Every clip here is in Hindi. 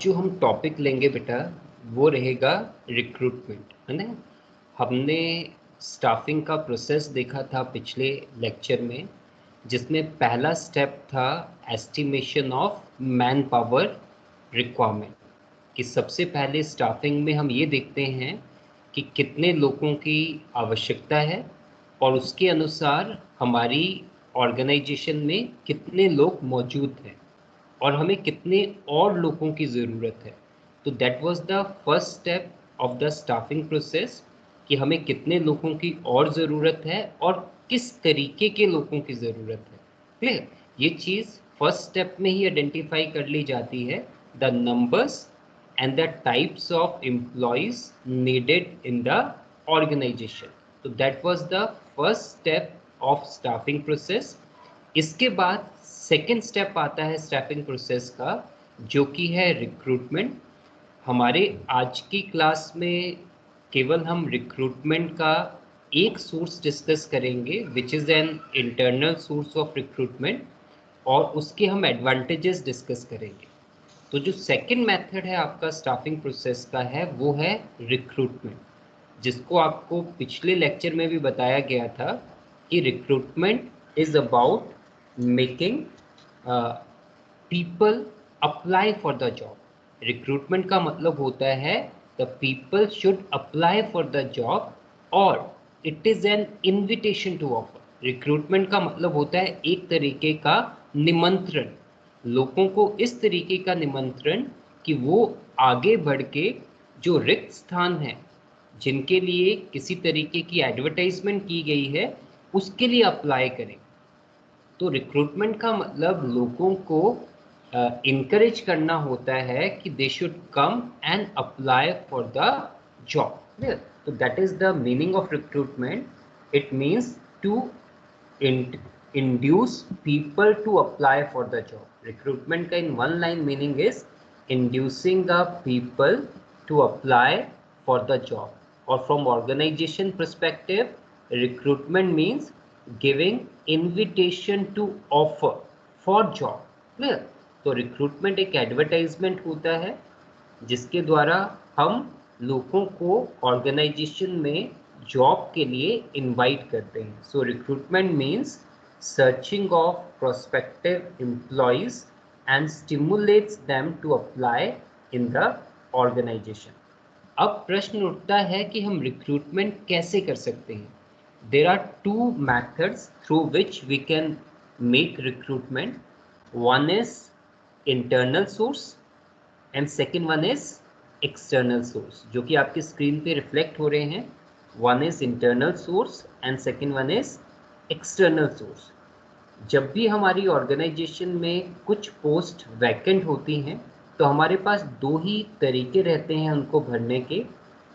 जो हम टॉपिक लेंगे बेटा वो रहेगा रिक्रूटमेंट, है ना। हमने स्टाफिंग का प्रोसेस देखा था पिछले लेक्चर में, जिसमें पहला स्टेप था estimation of man power requirement. कि सबसे पहले स्टाफिंग में हम ये देखते हैं कि कितने लोगों की आवश्यकता है और उसके अनुसार हमारी ऑर्गेनाइजेशन में कितने लोग मौजूद हैं और हमें कितने और लोगों की ज़रूरत है। तो that was the first step of the staffing process कि हमें कितने लोगों की और ज़रूरत है और किस तरीके के लोगों की ज़रूरत है। क्लियर? ये चीज़ फर्स्ट स्टेप में ही आइडेंटिफाई कर ली जाती है, the numbers and the types of employees needed in the organization. So that was the first step of staffing process. इसके बाद सेकेंड स्टेप आता है स्टाफिंग प्रोसेस का, जो कि है रिक्रूटमेंट। हमारे आज की क्लास में केवल हम रिक्रूटमेंट का एक सोर्स डिस्कस करेंगे, which is an internal source of recruitment, और उसके हम एडवांटेजेस डिस्कस करेंगे। तो जो सेकंड मेथड है आपका स्टाफिंग प्रोसेस का है वो है रिक्रूटमेंट, जिसको आपको पिछले लेक्चर में भी बताया गया था कि recruitment is about making people apply for the job. Recruitment का मतलब होता है the people should apply for the job और it is an invitation to offer. Recruitment का मतलब होता है एक तरीके का निमंत्रण, लोगों को इस तरीके का निमंत्रण कि वो आगे बढ़ के जो रिक्त स्थान है जिनके लिए किसी तरीके की एडवर्टाइजमेंट की गई है उसके लिए अप्लाई करें। तो रिक्रूटमेंट का मतलब लोगों को इनकरेज करना होता है कि they should come and apply for the job. तो that is the meaning of recruitment. It means to induce people to apply for the job। recruitment का in one line meaning is inducing the people to apply for the job। और from organization perspective recruitment means giving invitation to offer for job। clear? तो recruitment एक advertisement होता है जिसके द्वारा हम लोगों को ऑर्गेनाइजेशन में जॉब के लिए इनवाइट करते हैं। So recruitment means searching of prospective employees and stimulates them to apply in the organisation. अब प्रश्न उठता है कि हम रिक्रूटमेंट कैसे कर सकते हैं। There are two methods through which we can make recruitment. One is internal source and second one is external source, जो कि आपकी स्क्रीन पे रिफ्लेक्ट हो रहे हैं। One is internal source and second one is external source. जब भी हमारी ऑर्गेनाइजेशन में कुछ पोस्ट वैकेंट होती हैं तो हमारे पास दो ही तरीके रहते हैं उनको भरने के।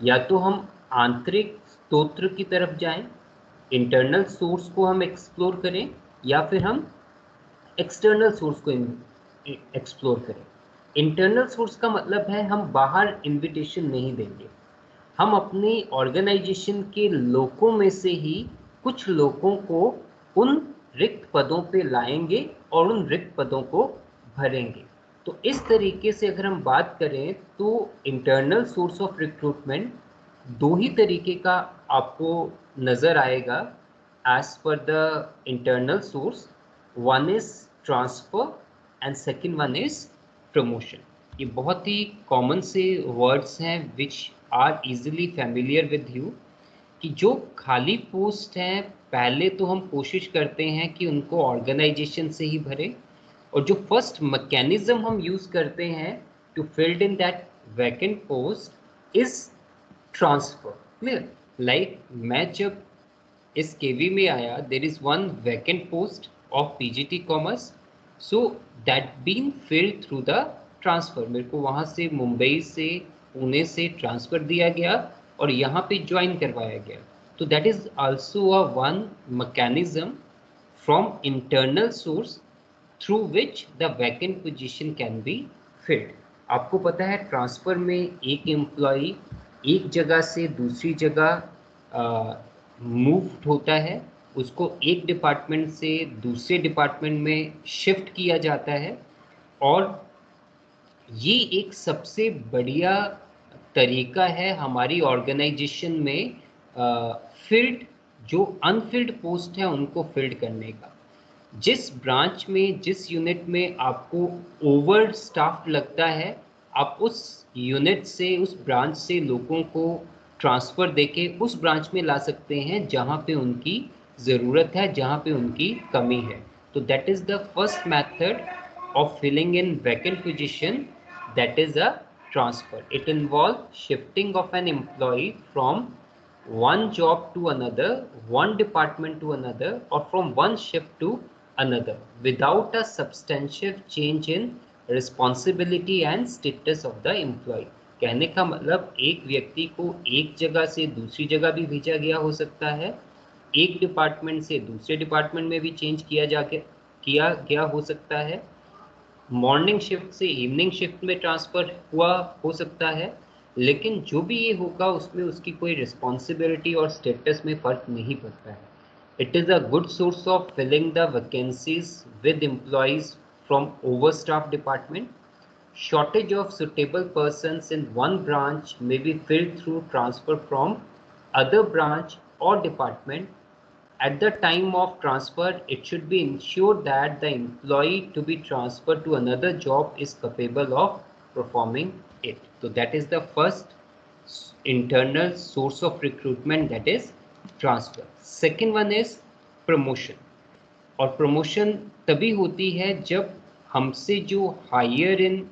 या तो हम आंतरिक स्रोत की तरफ जाएं, इंटरनल सोर्स को हम एक्सप्लोर करें, या फिर हम एक्सटर्नल सोर्स को एक्सप्लोर करें। इंटरनल सोर्स का मतलब है हम बाहर इनविटेशन नहीं देंगे, हम अपनी ऑर्गेनाइजेशन के लोगों में से ही कुछ लोगों को उन रिक्त पदों पे लाएंगे और उन रिक्त पदों को भरेंगे। तो इस तरीके से अगर हम बात करें तो इंटरनल सोर्स ऑफ रिक्रूटमेंट दो ही तरीके का आपको नज़र आएगा एज पर the internal source. One is transfer and second one is promotion. ये बहुत ही कॉमन से वर्ड्स हैं which are easily familiar with you, कि जो खाली पोस्ट हैं पहले तो हम कोशिश करते हैं कि उनको ऑर्गेनाइजेशन से ही भरें, और जो फर्स्ट मैकेनिज्म हम यूज़ करते हैं to filled in that vacant post is transfer. Clear? Like मैं जब इस केवी में आया, there is one vacant post of PGT commerce, so that been filled through the transfer. मेरे को वहाँ से मुंबई से पुणे से ट्रांसफर दिया गया और यहाँ पे ज्वाइन करवाया गया। तो that is also a one mechanism from internal source through which the vacant position can be filled. आपको पता है ट्रांसफर में एक एम्प्लॉई एक जगह से दूसरी जगह मूव होता है, उसको एक डिपार्टमेंट से दूसरे डिपार्टमेंट में शिफ्ट किया जाता है, और ये एक सबसे बढ़िया तरीका है हमारी ऑर्गेनाइजेशन में फिल्ड जो अनफिल्ड पोस्ट है उनको फिल्ड करने का। जिस ब्रांच में, जिस यूनिट में आपको ओवर स्टाफ लगता है, आप उस यूनिट से, उस ब्रांच से लोगों को ट्रांसफ़र देके उस ब्रांच में ला सकते हैं जहाँ पे उनकी ज़रूरत है, जहाँ पे उनकी कमी है। तो that is the first method of filling in vacant position, that is a transfer. It involves shifting of an employee from one job to another, one department to another, or from one shift to another without a substantial change in responsibility and status of the employee. कहने का मतलब एक व्यक्ति को एक जगह से दूसरी जगह भी भेजा गया हो सकता है, एक डिपार्टमेंट से दूसरे डिपार्टमेंट में भी चेंज किया गया हो सकता है, मॉर्निंग शिफ्ट से इवनिंग शिफ्ट में ट्रांसफ़र हुआ हो सकता है, लेकिन जो भी ये होगा उसमें उसकी कोई रिस्पॉन्सिबिलिटी और स्टेटस में फ़र्क नहीं पड़ता है। It is a good source of filling the vacancies with employees from overstaff department. Shortage of suitable persons in one branch may be filled through transfer from other branch or department. At the time of transfer, it should be ensured that the employee to be transferred to another job is capable of performing it. So that is the first internal source of recruitment, that is transfer. Second one is promotion. और प्रमोशन तभी होती है जब हमसे जो हायर इन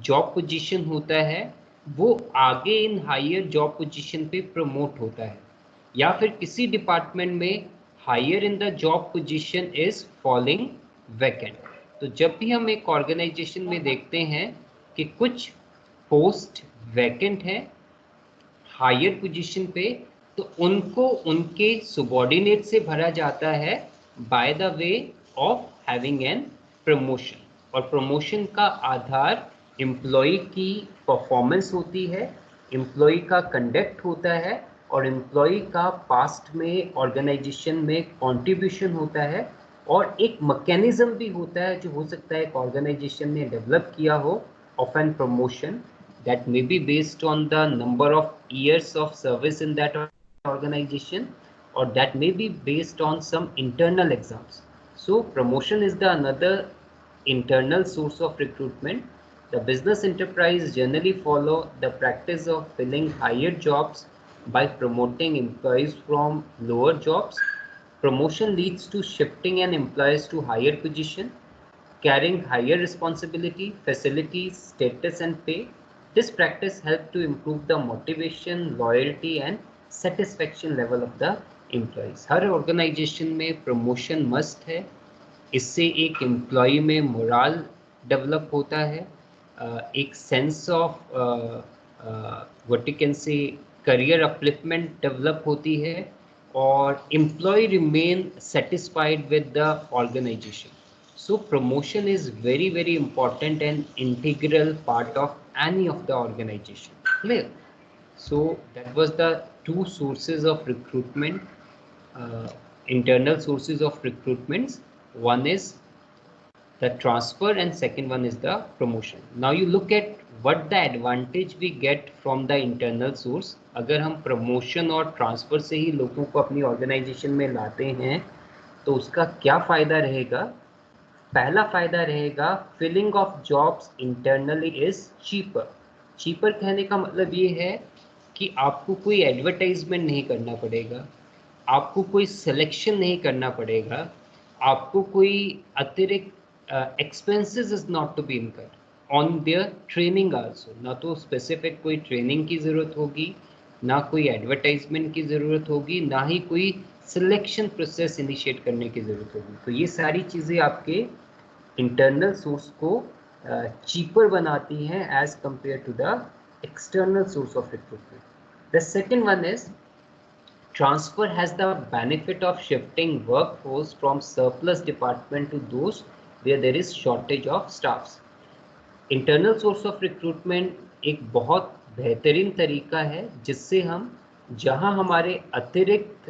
जॉब पोजीशन होता है वो आगे इन हायर जॉब पोजीशन पे प्रमोट होता है, या फिर किसी डिपार्टमेंट में higher in the job position is falling vacant. तो जब भी हम एक ऑर्गेनाइजेशन में देखते हैं कि कुछ पोस्ट वैकेंट है हायर पोजीशन पे, तो उनको उनके सुबॉर्डिनेट से भरा जाता है by the way of having an promotion. और प्रमोशन का आधार एम्प्लॉय की परफॉर्मेंस होती है, एम्प्लॉय का कंडक्ट होता है, और एम्प्लॉय का पास्ट में ऑर्गेनाइजेशन में कंट्रीब्यूशन होता है, और एक मैकेनिज्म भी होता है जो हो सकता है एक ऑर्गेनाइजेशन ने डेवलप किया हो of an promotion, that may be based on the number of years of service in that organization, or that may be based on some internal exams. So promotion is the another internal source of recruitment. The business enterprise generally follow the practice of filling higher jobs by promoting employees from lower jobs. Promotion leads to shifting an employees to higher position, carrying higher responsibility, facilities, status and pay. This practice helps to improve the motivation, loyalty and satisfaction level of the employees. Her organization में promotion must है, इससे एक employee में morale develop होता है, एक sense of what you can say career upliftment develop होती है, और employee remain satisfied with the organization. So promotion is very, very important and integral part of any of the organization. Clear? So that was the two sources of recruitment, internal sources of recruitments. One is the transfer and second one is the promotion. Now you look at what the advantage we get from the internal source. अगर हम promotion और transfer से ही लोगों को अपनी organization में लाते हैं तो उसका क्या फ़ायदा रहेगा? पहला फ़ायदा रहेगा filling of jobs internally is cheaper. Cheaper कहने का मतलब ये है कि आपको कोई एडवर्टाइजमेंट नहीं करना पड़ेगा, आपको कोई सिलेक्शन नहीं करना पड़ेगा, आपको कोई अतिरिक्त expenses is not to be incurred on their training also. ना तो स्पेसिफिक कोई ट्रेनिंग की ज़रूरत होगी, ना कोई एडवर्टाइजमेंट की ज़रूरत होगी, ना ही कोई सिलेक्शन प्रोसेस इनिशिएट करने की ज़रूरत होगी। तो ये सारी चीज़ें आपके इंटरनल सोर्स को चीपर बनाती हैं as compare to the external source of recruitment. The second one is transfer has the benefit of shifting workforce from surplus department to those where there is shortage of staffs. Internal source of recruitment एक बहुत बेहतरीन तरीका है जिससे हम जहां हमारे अतिरिक्त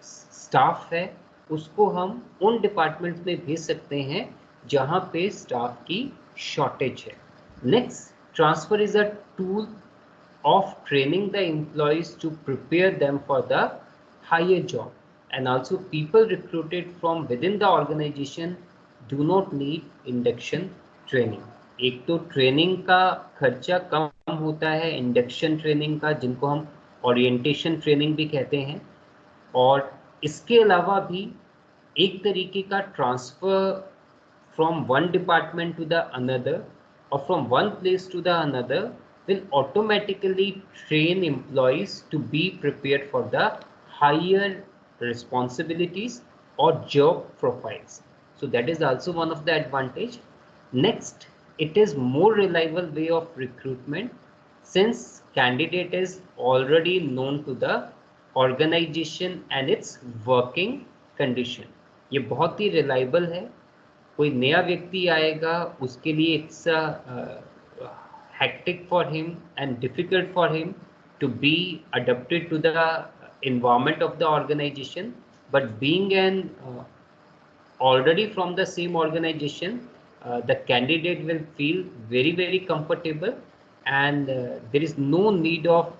स्टाफ है उसको हम उन डिपार्टमेंट्स में भेज सकते हैं जहां पे स्टाफ की शॉर्टेज है। Next, transfer is a tool of training the employees to prepare them for the higher job, and also people recruited from within the organization do not need induction training. एक तो ट्रेनिंग का खर्चा कम होता है इंडक्शन ट्रेनिंग का, जिनको हम ओरिएंटेशन ट्रेनिंग भी कहते हैं, और इसके अलावा भी एक तरीके का transfer from one department to the another or from one place to the another will automatically train employees to be prepared for the higher responsibilities or job profiles. So that is also one of the advantage. Next, it is more reliable way of recruitment since candidate is already known to the organization and its working condition. ये बहुत ही reliable है. कोई नया व्यक्ति आएगा उसके लिए it's hectic for him and difficult for him to be adapted to the environment of the organization, but being an already from the same organization, the candidate will feel very comfortable, and there is no need of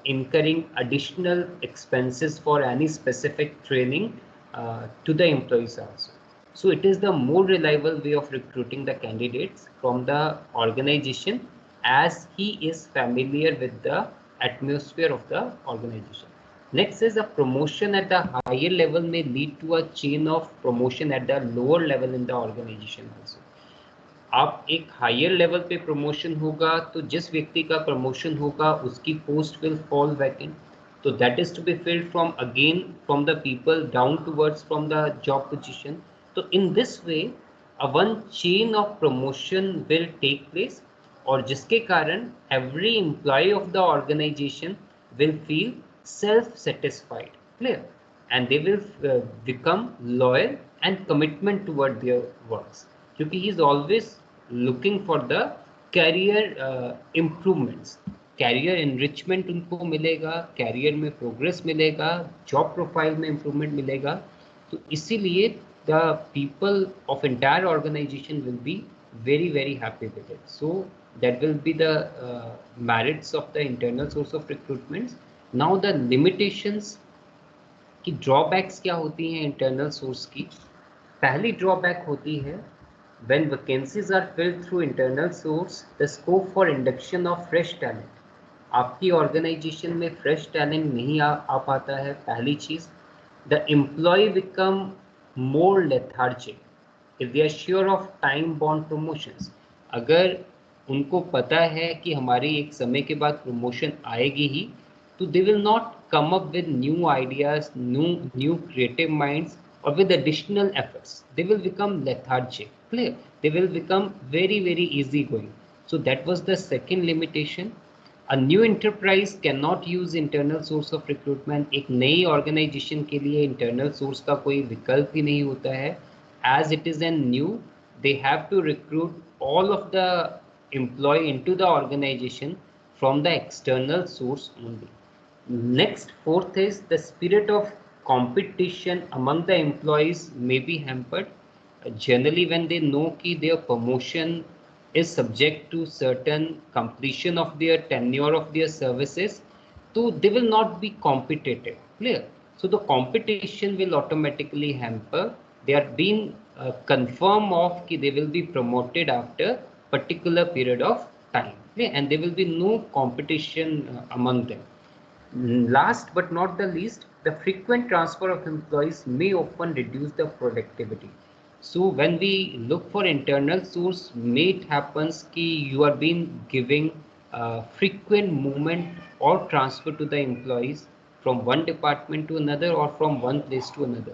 incurring additional expenses for any specific training to the employees also. So it is the more reliable way of recruiting the candidates from the organization as he is familiar with the atmosphere of the organization. Next is a promotion at the higher level may lead to a chain of promotion at the lower level in the organization also. आप एक हायर लेवल पे प्रमोशन होगा तो जिस व्यक्ति का प्रमोशन होगा उसकी पोस्ट विल फॉल वैकेंट, तो that is to be filled from again from the people down towards from the job position. तो in this way a one chain of promotion will take place, और जिसके कारण every employee of the organization will feel self-satisfied, clear, and they will become loyal and commitment toward their works, क्योंकि he is always looking for the career improvements, career enrichment उनको मिलेगा, कैरियर में प्रोग्रेस मिलेगा, जॉब प्रोफाइल में इम्प्रूवमेंट मिलेगा. तो इसीलिए the people of entire organization will be very happy with it. So that will be the merits of the internal source of recruitment. Now the limitations की drawbacks क्या होती हैं internal source की. पहली drawback होती है when vacancies are filled through internal source, the scope for induction of fresh talent. आपकी organization में fresh talent नहीं आ पाता है. पहली चीज, the employee become more lethargic if they are sure of time bound promotions. अगर उनको पता है कि हमारी एक समय के बाद प्रमोशन आएगी ही, तो they will not come up with new ideas, new creative minds, or with additional efforts. They will become lethargic, clear, they will become very easygoing. So that was the second limitation. A new enterprise cannot use internal source of recruitment. एक नई organization के लिए internal source का कोई विकल्प ही नहीं होता है. As it is a new, they have to recruit all of the employee into the organization from the external source only. Next, fourth is the spirit of competition among the employees may be hampered. Generally, when they know कि their promotion is subject to certain completion of their tenure of their services, so they will not be competitive, clear. So the competition will automatically hamper. They are being confirmed of कि they will be promoted after particular period of time, clear? And there will be no competition among them. Last but not the least, the frequent transfer of employees may often reduce the productivity. So when we look for internal source, may it happens कि you are being giving frequent movement or transfer to the employees from one department to another or from one place to another.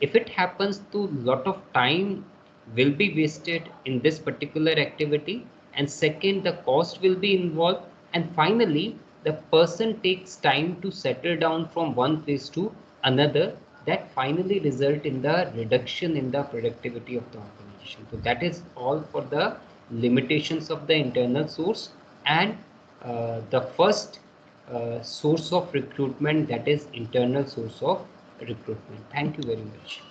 If it happens, to lot of time will be wasted in this particular activity, and second, the cost will be involved, and finally the person takes time to settle down from one place to another, that finally result in the reduction in the productivity of the organization. So that is all for the limitations of the internal source and the first source of recruitment, that is internal source of recruitment. Thank you very much.